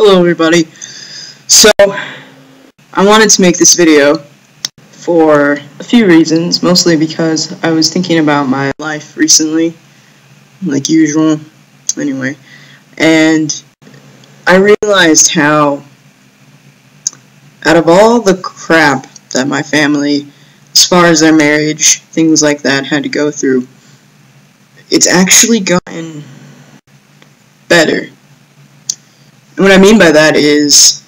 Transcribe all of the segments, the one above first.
Hello everybody. So, I wanted to make this video for a few reasons, mostly because I was thinking about my life recently, like usual, anyway, and I realized how, out of all the crap that my family, as far as their marriage, things like that, had to go through, it's actually gotten better. And what I mean by that is,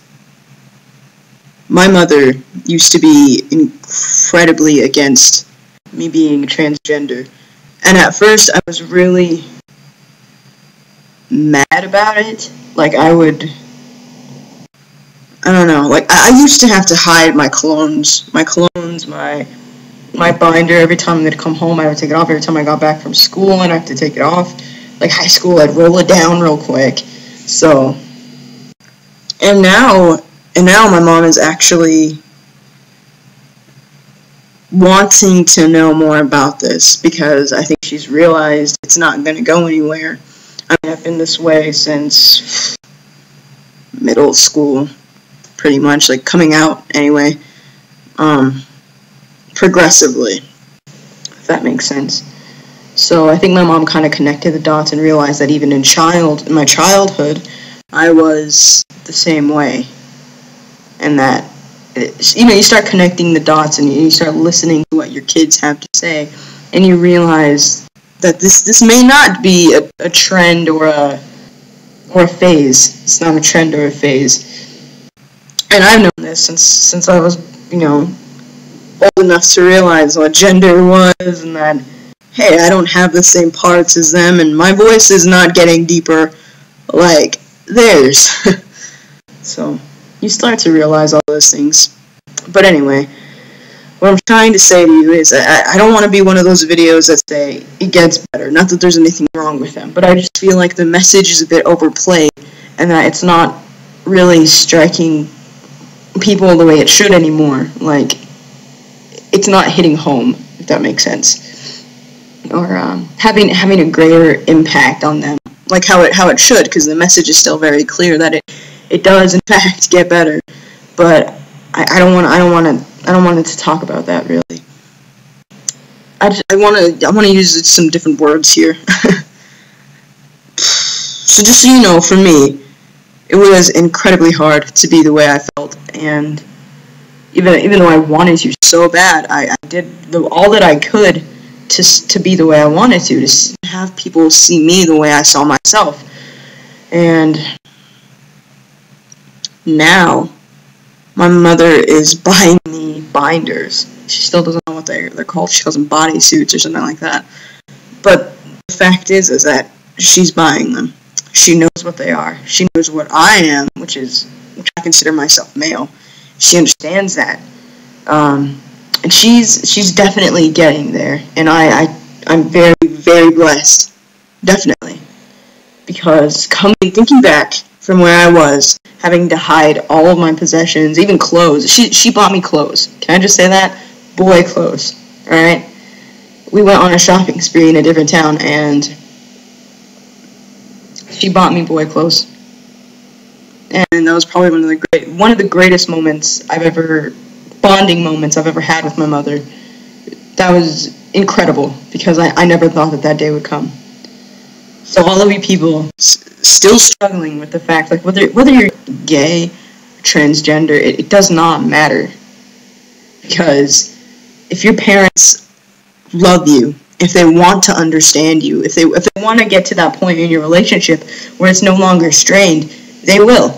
my mother used to be incredibly against me being transgender. And at first, I was really mad about it. Like, I don't know, like, I used to have to hide my colognes, my binder. Every time I'd come home, I would take it off. Every time I got back from school, and I have to take it off. Like, high school, I'd roll it down real quick. So, and now my mom is actually wanting to know more about this, because I think she's realized it's not going to go anywhere. I mean, I've been this way since middle school, pretty much, like coming out anyway, progressively, if that makes sense. So I think my mom kind of connected the dots and realized that even in my childhood, I was the same way. And that, you start connecting the dots and you start listening to what your kids have to say, and you realize that this may not be a trend or a phase. It's not a trend or a phase. And I've known this since I was, old enough to realize what gender was, and that, hey, I don't have the same parts as them, and my voice is not getting deeper like theirs. So, you start to realize all those things. But anyway, what I'm trying to say to you is I don't want to be one of those videos that say it gets better. Not that there's anything wrong with them, but I just feel like the message is a bit overplayed, and that it's not really striking people the way it should anymore. Like, it's not hitting home, if that makes sense, or having a greater impact on them, like how it should, because the message is still very clear that it does in fact get better. But I don't want to talk about that really. I want to use some different words here. So just so you know, for me, it was incredibly hard to be the way I felt, and even though I wanted to so bad, I did all that I could to be the way I wanted to have people see me the way I saw myself. And now, my mother is buying me binders. She still doesn't know what they're called. She calls them bodysuits or something like that. But the fact is that she's buying them. She knows what they are. She knows what I am, which I consider myself male. She understands that. And she's definitely getting there. And I'm very, very blessed. Definitely. Because thinking back from where I was, having to hide all of my possessions, even clothes. She bought me clothes. Can I just say that? Boy clothes. Alright? We went on a shopping spree in a different town, and she bought me boy clothes. And that was probably one of the greatest bonding moments I've ever had with my mother. That was incredible, because I never thought that day would come. So all of you people still struggling with the fact, like, whether you're gay, transgender, it does not matter. Because if your parents love you, if they want to understand you, if they want to get to that point in your relationship where it's no longer strained, they will.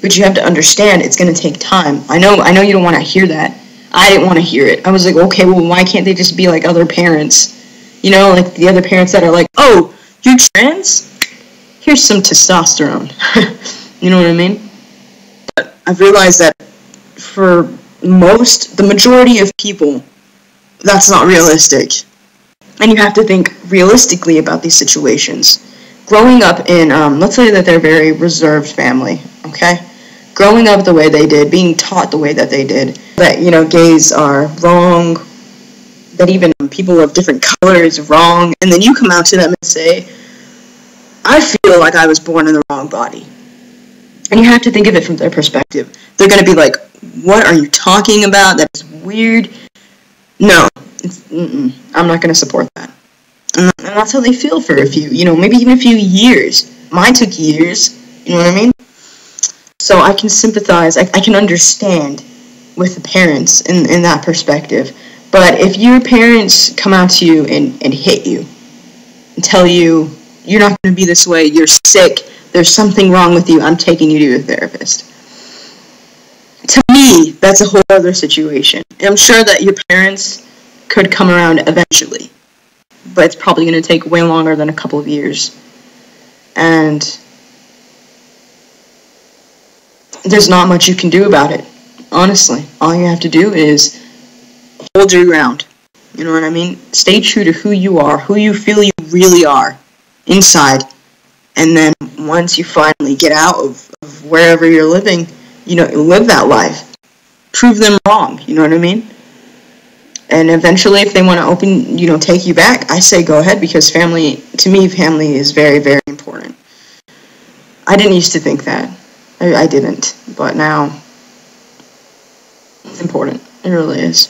But you have to understand it's going to take time. I know you don't want to hear that. I didn't want to hear it. I was like, okay, well, why can't they just be like other parents? Like the other parents that are like, oh, you're trans? Here's some testosterone. You know what I mean? But I've realized that for the majority of people, that's not realistic. And you have to think realistically about these situations. Growing up in, let's say that they're a very reserved family, okay? Growing up the way they did, being taught the way that they did, that, gays are wrong, that even people of different colors are wrong, and then you come out to them and say, I feel like I was born in the wrong body. And you have to think of it from their perspective. They're going to be like, what are you talking about? That is weird. No, I'm not going to support that. And that's how they feel for a few, maybe even a few years. Mine took years, you know what I mean? So I can sympathize, I can understand with the parents in that perspective. But if your parents come out to you and hit you and tell you, you're not going to be this way, you're sick, there's something wrong with you, I'm taking you to a therapist. To me, that's a whole other situation. And I'm sure that your parents could come around eventually, but it's probably going to take way longer than a couple of years. And there's not much you can do about it, honestly. All you have to do is hold your ground. You know what I mean? Stay true to who you are, who you feel you really are inside. And then once you finally get out of wherever you're living, live that life. Prove them wrong, you know what I mean? And eventually, if they want to take you back, I say go ahead, because to me, family is very, very important. I didn't used to think that. I didn't, but now it's important. It really is.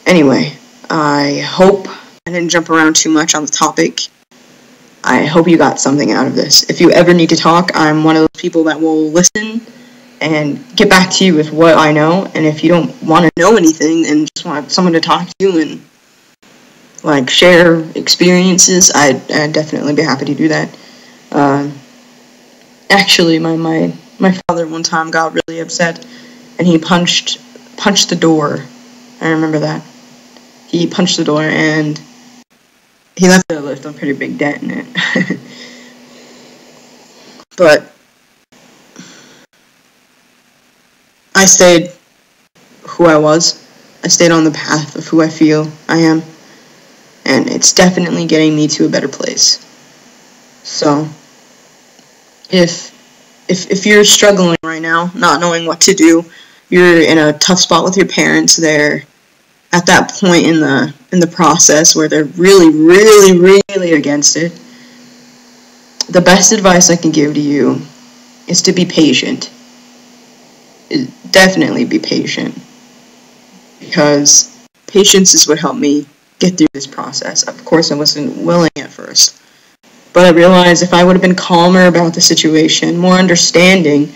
Anyway, I hope I didn't jump around too much on the topic. I hope you got something out of this. If you ever need to talk, I'm one of those people that will listen and get back to you with what I know. And if you don't want to know anything and just want someone to talk to and share experiences, I'd definitely be happy to do that. Actually, my father one time got really upset, and he punched the door. I remember that. He punched the door, and he left a pretty big dent in it. But I stayed who I was. I stayed on the path of who I feel I am. And it's definitely getting me to a better place. So, if you're struggling right now, not knowing what to do, you're in a tough spot with your parents, they're at that point in the process where they're really, really, really against it, the best advice I can give to you is to be patient. Definitely be patient, because patience is what helped me get through this process. Of course, I wasn't willing at first, but I realized if I would have been calmer about the situation, more understanding,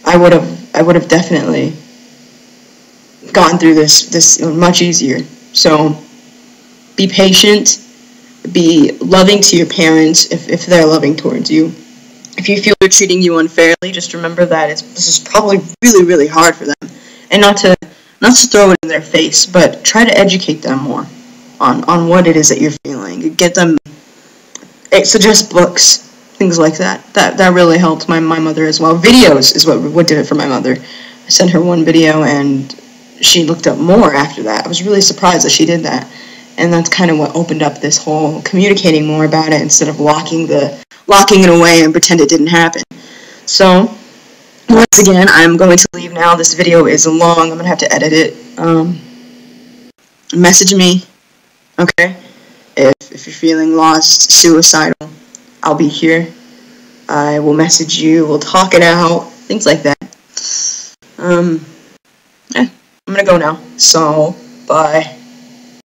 I would have definitely gotten through this much easier. So be patient, be loving to your parents if they're loving towards you. If you feel they're treating you unfairly, just remember that this is probably really, really hard for them. And not to throw it in their face, but try to educate them more on what it is that you're feeling. Get them, suggest books, things like that. That really helped my mother as well. Videos is what did it for my mother. I sent her one video, and she looked up more after that. I was really surprised that she did that. And that's kind of what opened up this whole communicating more about it instead of locking it away and pretend it didn't happen. So, once again, I'm going to leave now. This video is long. I'm going to have to edit it. Message me, okay? If you're feeling lost, suicidal, I'll be here. I will message you. We'll talk it out. Things like that. I'm going to go now. So, bye.